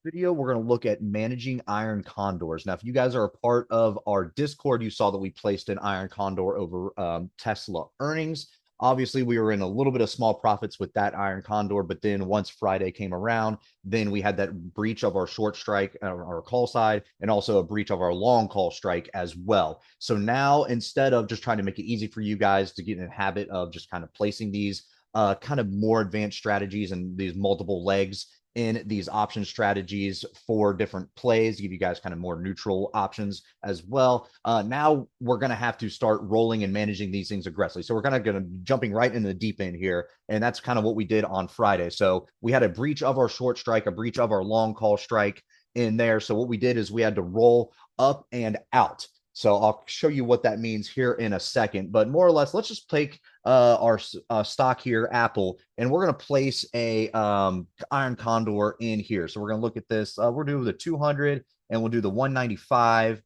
Video, we're going to look at managing iron condors. Now, if you guys are a part of our Discord, you saw that we placed an iron condor over Tesla earnings. Obviously, we were in a little bit of small profits with that iron condor, but then once Friday came around, then we had that breach of our short strike, our call side, and also a breach of our long call strike as well. So now, instead of just trying to make it easy for you guys to get in the habit of just kind of placing these kind of more advanced strategies and these multiple legs in these option strategies for different plays, give you guys kind of more neutral options as well. Now we're going to have to start rolling and managing these things aggressively. So we're kind of going to be jumping right into the deep end here. And that's kind of what we did on Friday. So we had a breach of our short strike, a breach of our long call strike in there. So what we did is we had to roll up and out. So I'll show you what that means here in a second. But more or less, let's just take our stock here, Apple, and we're going to place a iron condor in here. So we're going to look at this. We're doing the 200 and we'll do the 195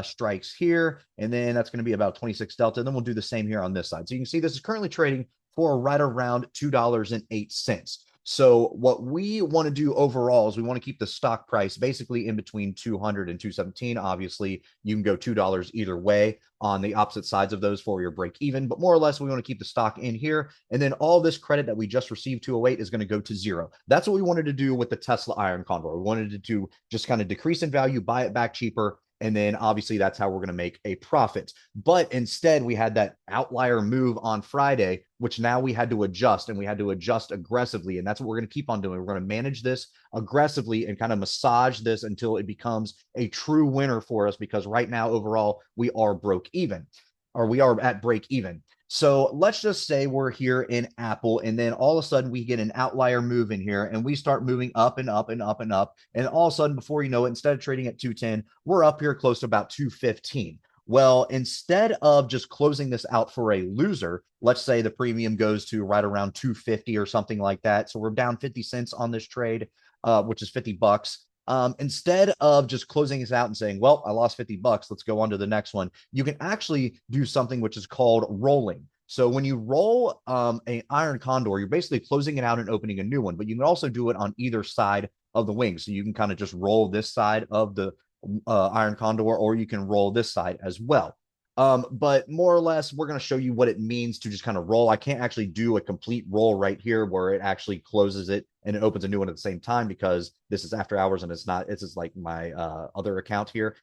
strikes here. And then that's going to be about 26 delta. And then we'll do the same here on this side. So you can see this is currently trading for right around $2.08. So what we want to do overall is we want to keep the stock price basically in between 200 and 217. Obviously, you can go $2 either way on the opposite sides of those for your break even, but more or less we want to keep the stock in here. And then all this credit that we just received, 208, is going to go to zero. That's what we wanted to do with the Tesla Iron Condor. We wanted to just kind of decrease in value, buy it back cheaper, and then obviously that's how we're going to make a profit. But instead, we had that outlier move on Friday, which now we had to adjust, and we had to adjust aggressively. And that's what we're going to keep on doing. We're going to manage this aggressively and kind of massage this until it becomes a true winner for us, because right now, overall, we are broke even, or we are at break even. So let's just say we're here in Apple, and then all of a sudden we get an outlier move in here, and we start moving up and up and up and up. And all of a sudden, before you know it, instead of trading at 210, we're up here close to about 215. Well, instead of just closing this out for a loser, let's say the premium goes to right around 250 or something like that. So we're down 50 cents on this trade, which is 50 bucks. Instead of just closing this out and saying, well, I lost 50 bucks, let's go on to the next one, you can actually do something which is called rolling. So when you roll an iron condor, you're basically closing it out and opening a new one, but you can also do it on either side of the wing. So you can kind of just roll this side of the iron condor, or you can roll this side as well. But more or less, we're going to show you what it means to just kind of roll. I can't actually do a complete roll right here where it actually closes it and it opens a new one at the same time, because this is after hours and it's not, it's just like my other account here.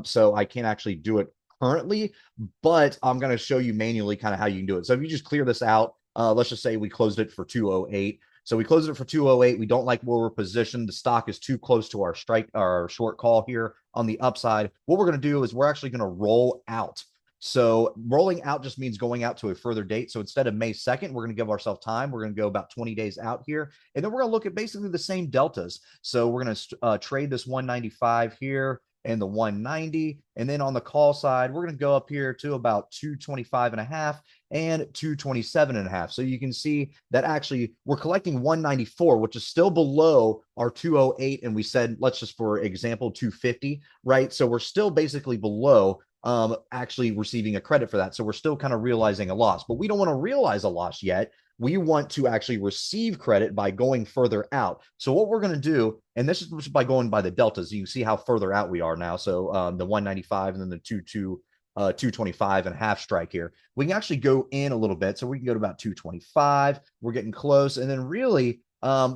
So I can't actually do it currently, but I'm going to show you manually kind of how you can do it. So if you just clear this out, let's just say we closed it for 208. So we closed it for 208. We don't like where we're positioned. The stock is too close to our strike, our short call here on the upside. What we're going to do is we're actually going to roll out. So rolling out just means going out to a further date. So instead of May 2nd, we're going to give ourselves time. We're going to go about 20 days out here. And then we're going to look at basically the same deltas. So we're going to trade this 195 here and the 190. And then on the call side, we're going to go up here to about 225 and a half and 227 and a half. So you can see that actually we're collecting 194, which is still below our 208. And we said, let's just, for example, 250, right? So we're still basically below actually receiving a credit for that. So we're still kind of realizing a loss, but we don't want to realize a loss yet. We want to actually receive credit by going further out. So what we're going to do, and this is just by going by the deltas, you can see how further out we are now. So the 195 and then the 225 and a half strike here. We can actually go in a little bit. So we can go to about 225. We're getting close. And then really,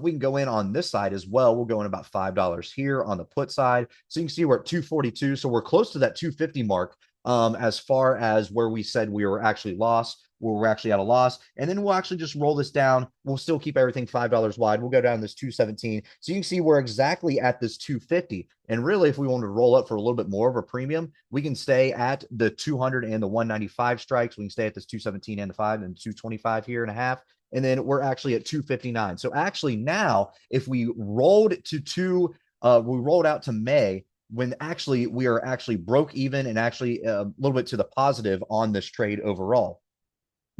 we can go in on this side as well. We'll go in about $5 here on the put side. So you can see we're at 242. So we're close to that 250 mark as far as where we said we were actually lost, where we're actually at a loss. And then we'll actually just roll this down. We'll still keep everything $5 wide. We'll go down this 217. So you can see we're exactly at this 250. And really, if we want to roll up for a little bit more of a premium, we can stay at the 200 and the 195 strikes. We can stay at this 217 and the 5 and 225 here and a half. And then we're actually at 259. So actually now, if we rolled we rolled out to May, when actually we are actually broke even and actually a little bit to the positive on this trade overall,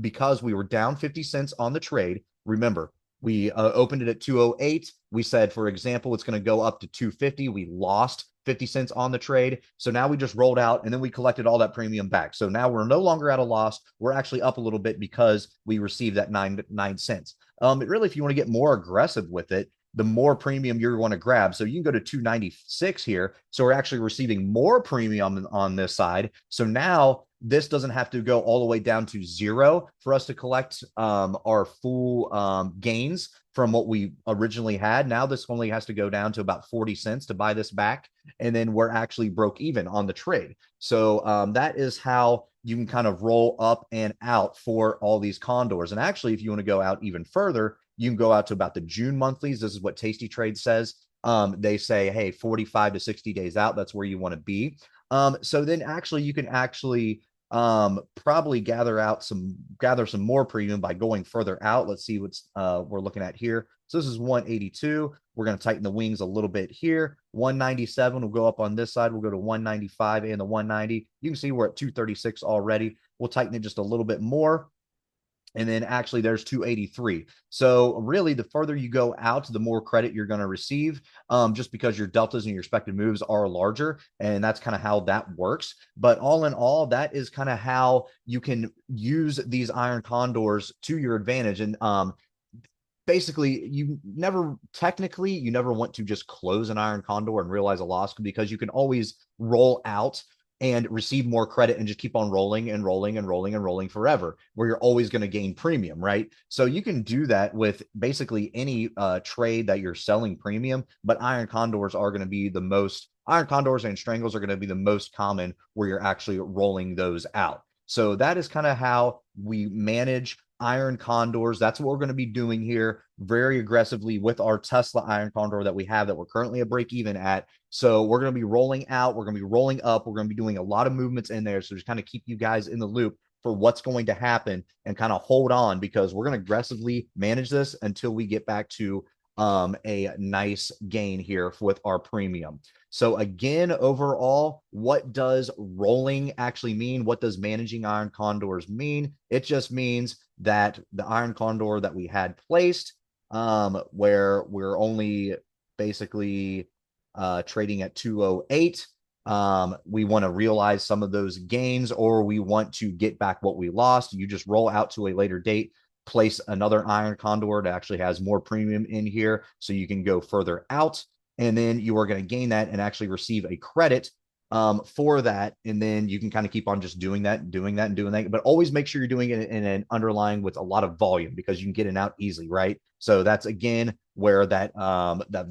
because we were down 50 cents on the trade. Remember, we opened it at 208. We said, for example, it's going to go up to 250. We lost 50 cents on the trade. So now we just rolled out and then we collected all that premium back. So now we're no longer at a loss. We're actually up a little bit because we received that nine cents. Really, if you want to get more aggressive with it, the more premium you're going to grab. So you can go to 296 here. So we're actually receiving more premium on this side. So now this doesn't have to go all the way down to zero for us to collect our full gains from what we originally had. Now this only has to go down to about 40 cents to buy this back. And then we're actually broke even on the trade. So that is how you can kind of roll up and out for all these condors. And actually, if you want to go out even further, you can go out to about the June monthlies. This is what Tasty Trade says. They say, hey, 45 to 60 days out, that's where you want to be. So then actually you can actually probably gather some more premium by going further out. Let's see what's we're looking at here. So this is 182. We're going to tighten the wings a little bit here. 197 will go up on this side. We'll go to 195 and the 190. You can see we're at 236 already. We'll tighten it just a little bit more. And then actually there's 283. So really the further you go out, the more credit you're going to receive, just because your deltas and your expected moves are larger. And that's kind of how that works. But all in all, that is kind of how you can use these iron condors to your advantage. And basically you never want to just close an iron condor and realize a loss, because you can always roll out and receive more credit and just keep on rolling and rolling and rolling and rolling forever, where you're always going to gain premium, right? So you can do that with basically any trade that you're selling premium, but iron condors and strangles are going to be the most common where you're actually rolling those out. So that is kind of how we manage iron condors. That's what we're going to be doing here very aggressively with our Tesla iron condor that we have, that we're currently a break even at. So we're going to be rolling out, we're going to be rolling up, we're going to be doing a lot of movements in there. So just kind of keep you guys in the loop for what's going to happen and kind of hold on, because we're going to aggressively manage this until we get back to a nice gain here with our premium. So again, overall, what does rolling actually mean? What does managing iron condors mean? It just means that the iron condor that we had placed, where we're only basically trading at 208, we want to realize some of those gains, or we want to get back what we lost. You just roll out to a later date, place another iron condor that actually has more premium in here, so you can go further out, and then you are going to gain that and actually receive a credit for that. And then you can kind of keep on just doing that, but always make sure you're doing it in an underlying with a lot of volume, because you can get it out easily, right? So that's again where that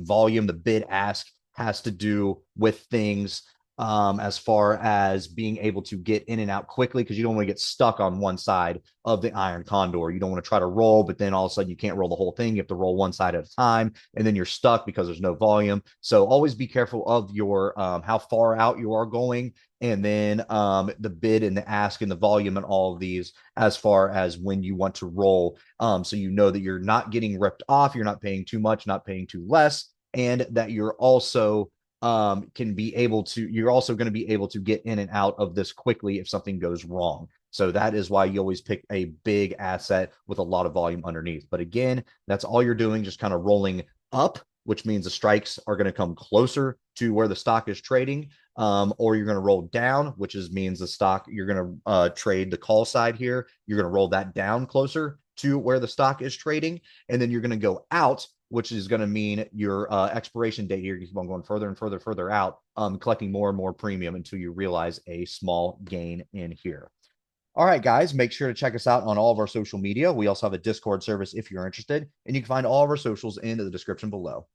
volume, the bid ask, has to do with things as far as being able to get in and out quickly, because you don't want to get stuck on one side of the iron condor. You don't want to try to roll, but then all of a sudden you can't roll the whole thing. You have to roll one side at a time, and then you're stuck because there's no volume. So always be careful of your how far out you are going, and then the bid and the ask and the volume and all of these, as far as when you want to roll, so you know that you're not getting ripped off, you're not paying too much, not paying too less, and that you're also you're also going to be able to get in and out of this quickly if something goes wrong. So that is why you always pick a big asset with a lot of volume underneath. But again, that's all you're doing, just kind of rolling up, which means the strikes are going to come closer to where the stock is trading, or you're going to roll down, which means the stock, you're going to trade the call side here. You're going to roll that down closer to where the stock is trading, and then you're going to go out, which is going to mean your expiration date here. You keep on going further and further out, collecting more and more premium until you realize a small gain in here. All right, guys, make sure to check us out on all of our social media. We also have a Discord service if you're interested, and you can find all of our socials in the description below.